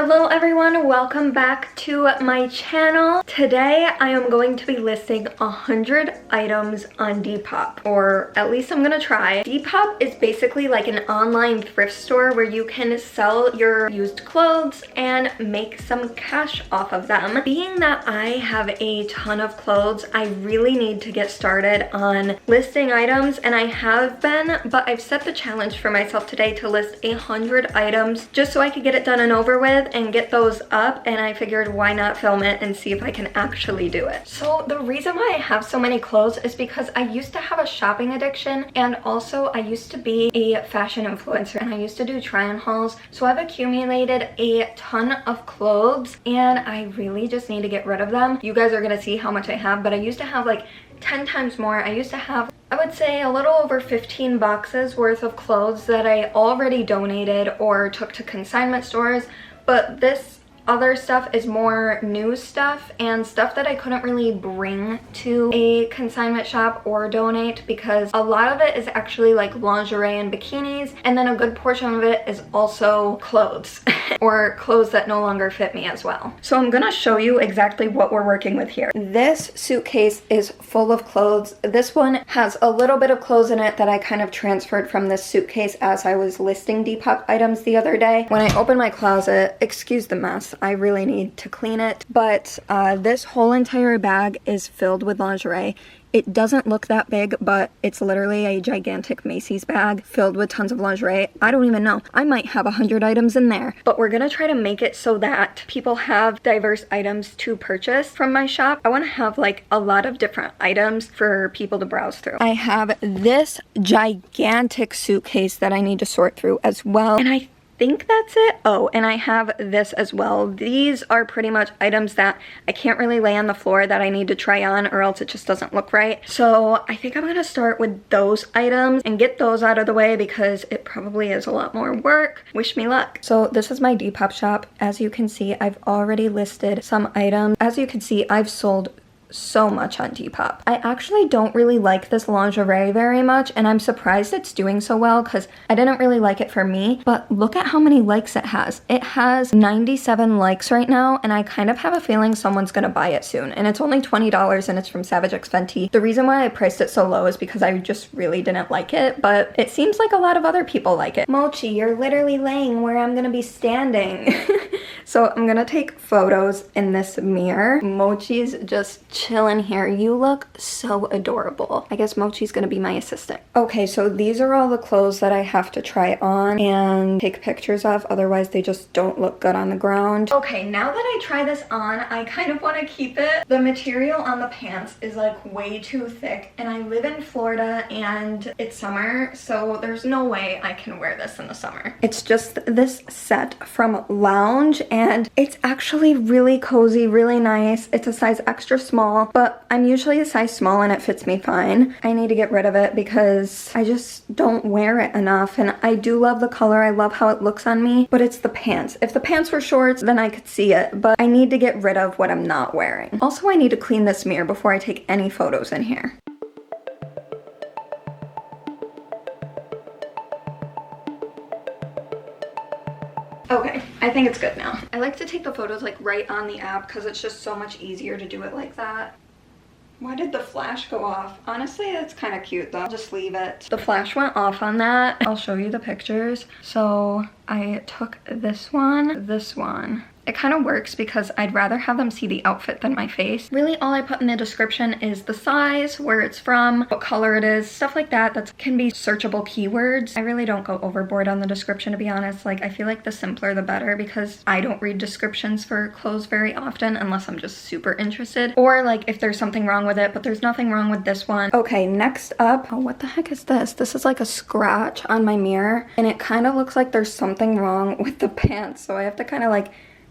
Hello everyone, welcome back to my channel. Today I am going to be listing 100 items on Depop, or at least I'm gonna try. Depop is basically like an online thrift store where you can sell your used clothes and make some cash off of them. Being that I have a ton of clothes, I really need to get started on listing items, and I have been, but I've set the challenge for myself today to list 100 items just so I could get it done and over with and get those up, and I figured why not film it and see if I can actually do it. So the reason why I have so many clothes is because I used to have a shopping addiction, and also I used to be a fashion influencer and I used to do try-on hauls. So I've accumulated a ton of clothes and I really just need to get rid of them. You guys are gonna see how much I have, but I used to have like 10 times more. I used to have, I would say, a little over 15 boxes worth of clothes that I already donated or took to consignment stores. But this other stuff is more new stuff and stuff that I couldn't really bring to a consignment shop or donate, because a lot of it is actually like lingerie and bikinis, and then a good portion of it is also clothes or clothes that no longer fit me as well. So I'm gonna show you exactly what we're working with here. This suitcase is full of clothes. This one has a little bit of clothes in it that I kind of transferred from this suitcase as I was listing Depop items the other day. When I opened my closet, excuse the mess, I really need to clean it, but this whole entire bag is filled with lingerie. It doesn't look that big, but it's literally a gigantic Macy's bag filled with tons of lingerie. I don't even know. I might have 100 items in there. But we're gonna try to make it so that people have diverse items to purchase from my shop. I wanna have like a lot of different items for people to browse through. I have this gigantic suitcase that I need to sort through as well. And I think that's it. Oh, and I have this as well. These are pretty much items that I can't really lay on the floor that I need to try on, or else it just doesn't look right. So I think I'm gonna start with those items and get those out of the way because it probably is a lot more work. Wish me luck. So this is my Depop shop. As you can see, I've already listed some items. As you can see, I've sold so much on Depop. I actually don't really like this lingerie very much, and I'm surprised it's doing so well because I didn't really like it for me, but look at how many likes it has. It has 97 likes right now, and I kind of have a feeling someone's gonna buy it soon, and it's only $20 and it's from Savage X Fenty. The reason why I priced it so low is because I just really didn't like it, but it seems like a lot of other people like it. Mochi, you're literally laying where I'm gonna be standing. So I'm gonna take photos in this mirror. Mochi's just chilling here. You look so adorable. I guess Mochi's gonna be my assistant. Okay, so these are all the clothes that I have to try on and take pictures of, otherwise they just don't look good on the ground. Okay, now that I try this on, I kind of want to keep it. The material on the pants is like way too thick, and I live in Florida and it's summer, so there's no way I can wear this in the summer. It's just this set from Lounge, and it's actually really cozy, really nice. It's a size extra small, but I'm usually a size small and it fits me fine. I need to get rid of it because I just don't wear it enough, and I do love the color. I love how it looks on me, but it's the pants. If the pants were shorts, then I could see it, but I need to get rid of what I'm not wearing. Also, I need to clean this mirror before I take any photos in here. Okay, I think it's good now. I like to take the photos like right on the app because it's just so much easier to do it like that. Why did the flash go off? Honestly, it's kind of cute though. I'll just leave it. The flash went off on that. I'll show you the pictures. So I took this one. It kind of works because I'd rather have them see the outfit than my face. Really, all I put in the description is the size, where it's from, what color it is, stuff like that. That can be searchable keywords. I really don't go overboard on the description, to be honest. Like, I feel like the simpler the better, because I don't read descriptions for clothes very often unless I'm just super interested, or like if there's something wrong with it, but there's nothing wrong with this one. Okay, next up, oh, what the heck is this? This is like a scratch on my mirror, and it kind of looks like there's something wrong with the pants, so I have to kind of like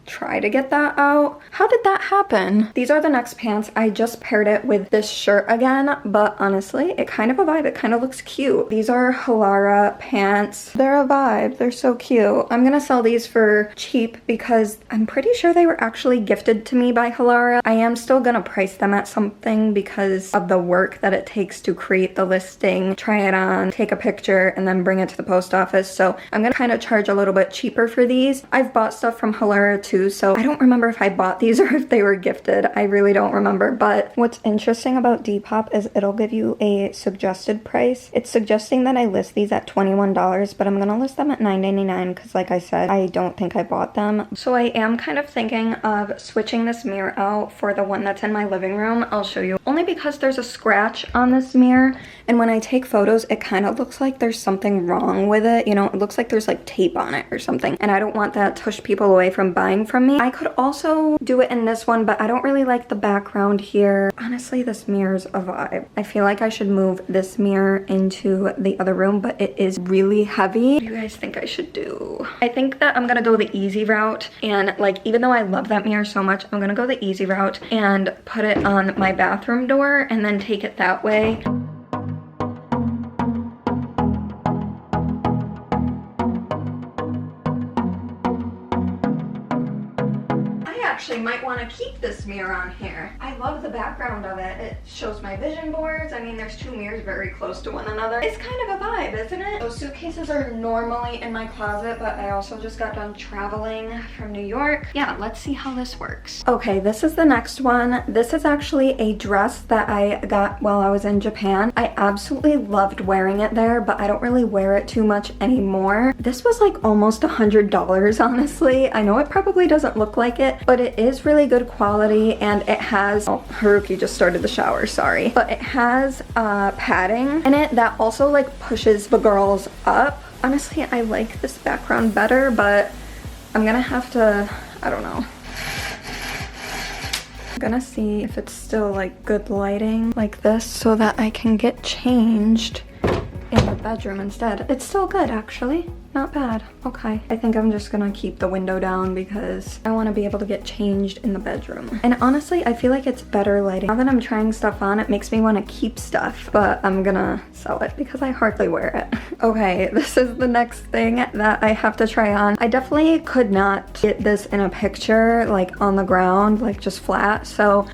try to get that out. How did that happen? These are the next pants. I just paired it with this shirt again, but honestly, it kind of a vibe. It kind of looks cute. These are Halara pants. They're a vibe. They're so cute. I'm gonna sell these for cheap because I'm pretty sure they were actually gifted to me by Halara. I am still gonna price them at something because of the work that it takes to create the listing, try it on, take a picture, and then bring it to the post office. So I'm gonna kind of charge a little bit cheaper for these. I've bought stuff from Halara too, so I don't remember if I bought these or if they were gifted. I really don't remember, but what's interesting about Depop is it'll give you a suggested price. It's suggesting that I list these at $21, but I'm gonna list them at $9.99 because like I said, I don't think I bought them. So I am kind of thinking of switching this mirror out for the one that's in my living room. I'll show you. Only because there's a scratch on this mirror, and when I take photos, it kind of looks like there's something wrong with it. You know, it looks like there's like tape on it or something, and I don't want that to push people away from buying from me. I could also do it in this one, but I don't really like the background here. Honestly, this mirror's a vibe. I feel like I should move this mirror into the other room, but it is really heavy. What do you guys think I should do? I think that I'm gonna go the easy route, and like, even though I love that mirror so much, I'm gonna go the easy route and put it on my bathroom door and then take it that way. Actually might want to keep this mirror on here. I love the background of it. It shows my vision boards. I mean, there's two mirrors very close to one another. It's kind of a vibe, isn't it? Those suitcases are normally in my closet, but I also just got done traveling from New York. Yeah, let's see how this works. Okay, this is the next one. This is actually a dress that I got while I was in Japan. I absolutely loved wearing it there, but I don't really wear it too much anymore. This was like almost $100, honestly. I know it probably doesn't look like it, but it is really good quality, and it has, oh, Haruki just started the shower, sorry, but it has padding in it that also like pushes the girls up. Honestly, I like this background better, but I'm gonna have to, I don't know. I'm gonna see if it's still like good lighting like this so that I can get changed in the bedroom instead. It's still good, actually. Not bad. Okay. I think I'm just gonna keep the window down because I want to be able to get changed in the bedroom. And honestly, I feel like it's better lighting. Now that I'm trying stuff on, it makes me want to keep stuff, but I'm gonna sell it because I hardly wear it. Okay, this is the next thing that I have to try on. I definitely could not get this in a picture, like on the ground, like just flat. So,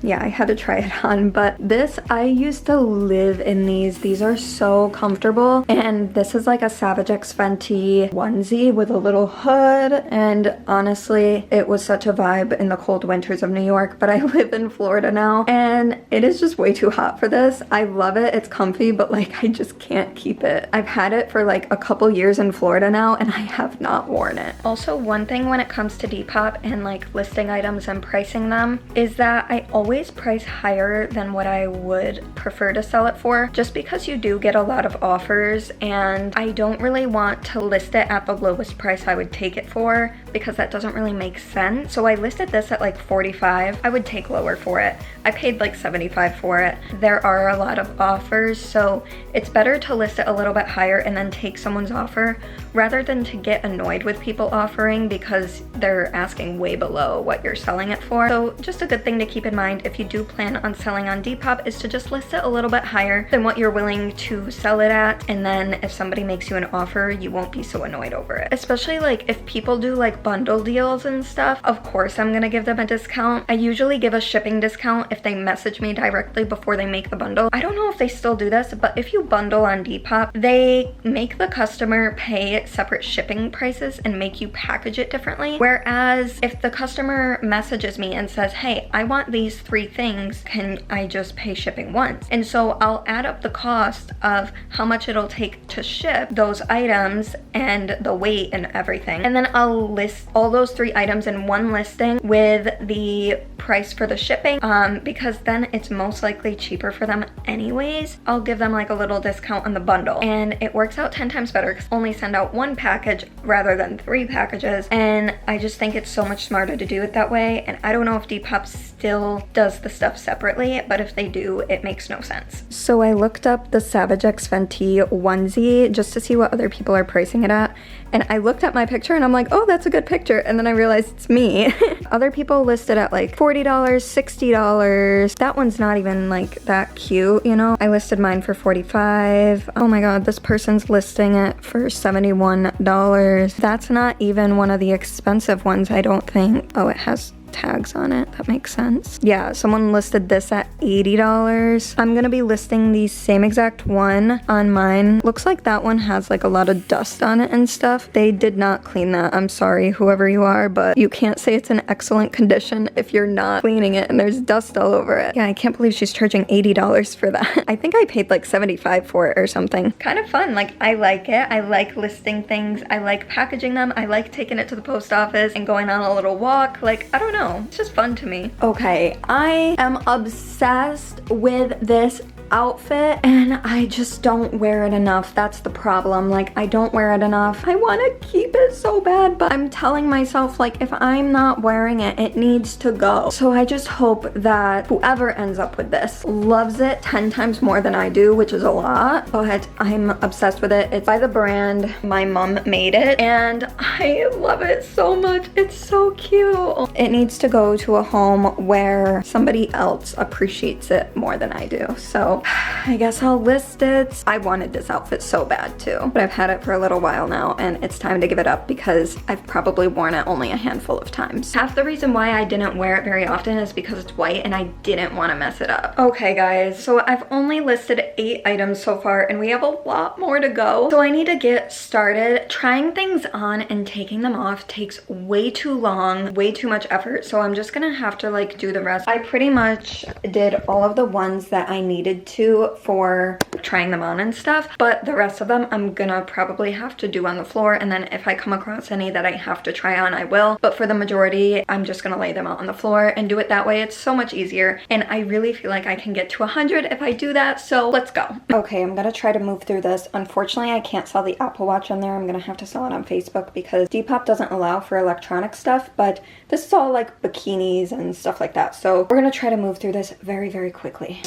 yeah, I had to try it on. But this, I used to live in these. These are so comfortable. And this is like a Savage X Fenty onesie with a little hood, and honestly it was such a vibe in the cold winters of New York, but I live in Florida now and it is just way too hot for this. I love it, it's comfy, but like I just can't keep it. I've had it for like a couple years in Florida now and I have not worn it. Also, one thing when it comes to Depop and like listing items and pricing them is that I always price higher than what I would prefer to sell it for, just because you do get a lot of offers, and I don't really want to list it at the lowest price I would take it for because that doesn't really make sense. So I listed this at like 45. I would take lower for it. I paid like 75 for it. There are a lot of offers, so it's better to list it a little bit higher and then take someone's offer rather than to get annoyed with people offering because they're asking way below what you're selling it for. So just a good thing to keep in mind if you do plan on selling on Depop is to just list it a little bit higher than what you're willing to sell it at, and then if somebody makes you an offer, you won't be so annoyed over it. Especially like if people do like bundle deals and stuff, of course I'm gonna give them a discount. I usually give a shipping discount if they message me directly before they make the bundle. I don't know if they still do this, but if you bundle on Depop, they make the customer pay separate shipping prices and make you package it differently. Whereas if the customer messages me and says, hey, I want these 3 things, can I just pay shipping once? And so I'll add up the cost of how much it'll take to ship those items and the weight and everything, and then I'll list all those 3 items in one listing with the price for the shipping, because then it's most likely cheaper for them anyways. I'll give them like a little discount on the bundle, and it works out 10 times better because I only send out 1 package rather than 3 packages, and I just think it's so much smarter to do it that way. And I don't know if Depop still does the stuff separately, but if they do, it makes no sense. So I looked up the Savage X Fenty onesie just to see what other people are pricing it at, and I looked at my picture and I'm like, oh, that's a good picture, and then I realized it's me. Other people listed at like $40, $60. That one's not even like that cute, you know? I listed mine for $45. Oh my god, this person's listing it for $71. That's not even one of the expensive ones, I don't think. Oh, it has tags on it. That makes sense. Yeah, someone listed this at $80. I'm gonna be listing the same exact one on mine. Looks like that one has like a lot of dust on it and stuff. They did not clean that. I'm sorry, whoever you are, but you can't say it's in excellent condition if you're not cleaning it and there's dust all over it. Yeah, I can't believe she's charging $80 for that. I think I paid like $75 for it or something. Kind of fun. Like, I like it. I like listing things. I like packaging them. I like taking it to the post office and going on a little walk. Like, I don't know. It's just fun to me. Okay, I am obsessed with this outfit and I just don't wear it enough. That's the problem. Like, I don't wear it enough. I want to keep it so bad, but I'm telling myself, like, if I'm not wearing it, it needs to go. So I just hope that whoever ends up with this loves it 10 times more than I do, which is a lot, but I'm obsessed with it. It's by the brand. My mom made it and I love it so much. It's so cute. It needs to go to a home where somebody else appreciates it more than I do. So I guess I'll list it. I wanted this outfit so bad too, but I've had it for a little while now and it's time to give it up because I've probably worn it only a handful of times. Half the reason why I didn't wear it very often is because it's white and I didn't want to mess it up. Okay guys, so I've only listed 8 items so far and we have a lot more to go. So I need to get started. Trying things on and taking them off takes way too long, way too much effort. So I'm just gonna have to like do the rest. I pretty much did all of the ones that I needed to for trying them on and stuff, but the rest of them I'm gonna probably have to do on the floor, and then if I come across any that I have to try on, I will. But for the majority, I'm just gonna lay them out on the floor and do it that way. It's so much easier, and I really feel like I can get to 100 if I do that, so let's go. Okay, I'm gonna try to move through this. Unfortunately, I can't sell the Apple Watch on there. I'm gonna have to sell it on Facebook because Depop doesn't allow for electronic stuff, but this is all like bikinis and stuff like that. So we're gonna try to move through this very, very quickly.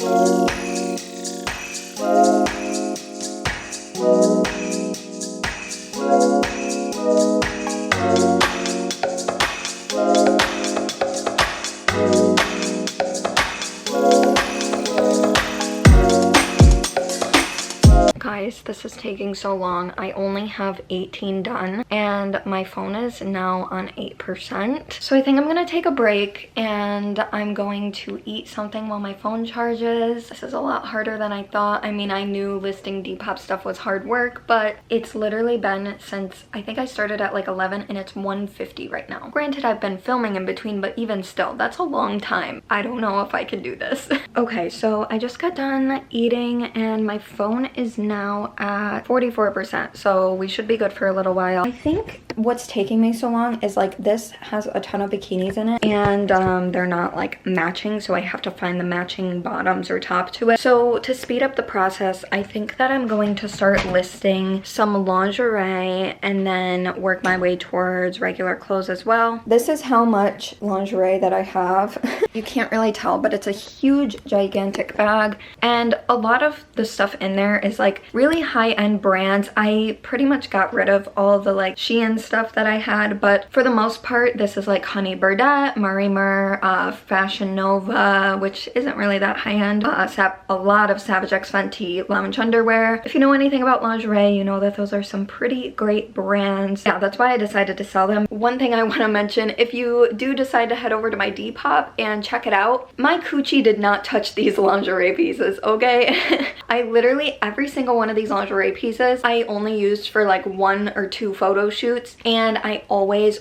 Guys, this is taking so long. I only have 18 done and my phone is now on 8%. So I think I'm gonna take a break and I'm going to eat something while my phone charges. This is a lot harder than I thought. I mean, I knew listing Depop stuff was hard work, but it's literally been since I think I started at like 11 and it's 1:50 right now. Granted, I've been filming in between, but even still, that's a long time. I don't know if I can do this. Okay, so I just got done eating and my phone is now at 44%, so we should be good for a little while. I think what's taking me so long is like this has a ton of bikinis in it and they're not like matching, so I have to find the matching bottoms or top to it. So to speed up the process, I think that I'm going to start listing some lingerie and then work my way towards regular clothes as well. This is how much lingerie that I have. You can't really tell, but it's a huge gigantic bag and a lot of the stuff in there is like really high-end brands. I pretty much got rid of all the like Shein stuff that I had, but for the most part this is like Honey Burdette, Marie Mer, Fashion Nova, which isn't really that high-end, a lot of Savage X Fenty lounge underwear. If you know anything about lingerie, you know that those are some pretty great brands. Yeah, that's why I decided to sell them. One thing I want to mention, if you do decide to head over to my Depop and check it out, my coochie did not touch these lingerie pieces, okay? I literally, every single one of these lingerie pieces I only used for like 1 or 2 photo shoots, and I always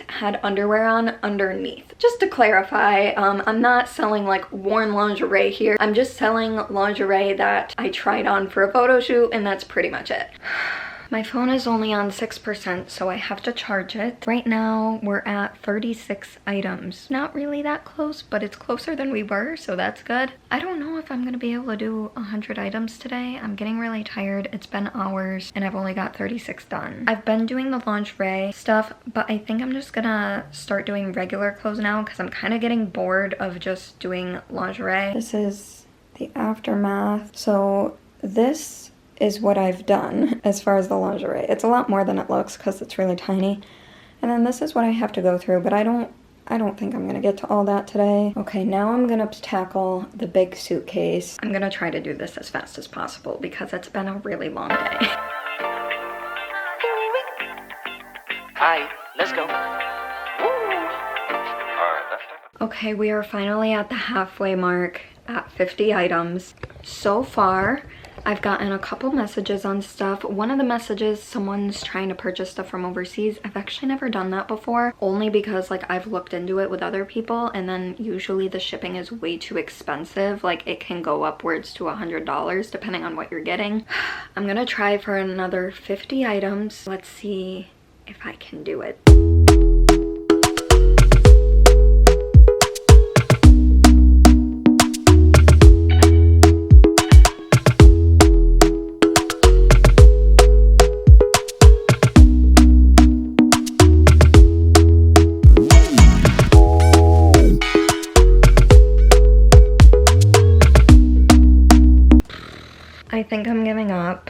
had underwear on underneath. Just to clarify, I'm not selling like worn lingerie here. I'm just selling lingerie that I tried on for a photo shoot, and that's pretty much it. My phone is only on 6%, so I have to charge it. Right now, we're at 36 items. Not really that close, but it's closer than we were, so that's good. I don't know if I'm gonna be able to do 100 items today. I'm getting really tired. It's been hours, and I've only got 36 done. I've been doing the lingerie stuff, but I think I'm just gonna start doing regular clothes now because I'm kind of getting bored of just doing lingerie. This is the aftermath. So this is what I've done as far as the lingerie. It's a lot more than it looks because it's really tiny. And then this is what I have to go through, but I don't think I'm gonna get to all that today. Okay, now I'm gonna tackle the big suitcase. I'm gonna try to do this as fast as possible because it's been a really long day. Hi, let's go. Okay, we are finally at the halfway mark at 50 items. So far, I've gotten a couple messages on stuff. One of the messages, someone's trying to purchase stuff from overseas. I've actually never done that before, only because like I've looked into it with other people, and then usually the shipping is way too expensive. Like it can go upwards to $100 depending on what you're getting. I'm gonna try for another 50 items. Let's see if I can do it. I think I'm giving up.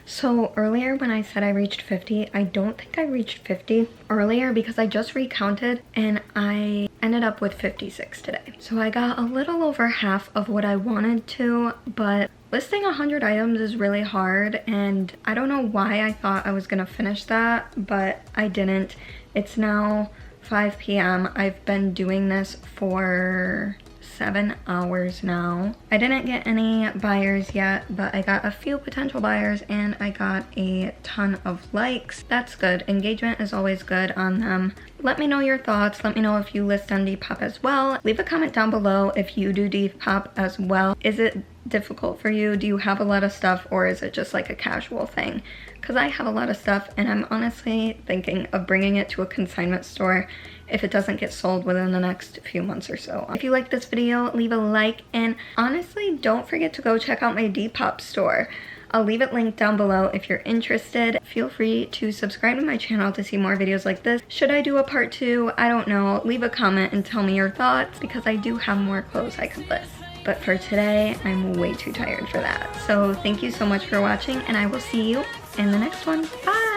So earlier when I said I reached 50, I don't think I reached 50 earlier because I just recounted and I ended up with 56 today. So I got a little over half of what I wanted to, but listing 100 items is really hard and I don't know why I thought I was gonna finish that, but I didn't. It's now 5 p.m. I've been doing this for 7 hours now. I didn't get any buyers yet, but I got a few potential buyers and I got a ton of likes. That's good. Engagement is always good on them. Let me know your thoughts. Let me know if you list on Depop as well. Leave a comment down below if you do Depop as well. Is it difficult for you? Do you have a lot of stuff, or is it just like a casual thing? Because I have a lot of stuff and I'm honestly thinking of bringing it to a consignment store if it doesn't get sold within the next few months or so. If you like this video, leave a like, and honestly, don't forget to go check out my Depop store. I'll leave it linked down below if you're interested. Feel free to subscribe to my channel to see more videos like this. Should I do a part 2? I don't know. Leave a comment and tell me your thoughts because I do have more clothes I could list. But for today, I'm way too tired for that. So thank you so much for watching and I will see you in the next one. Bye!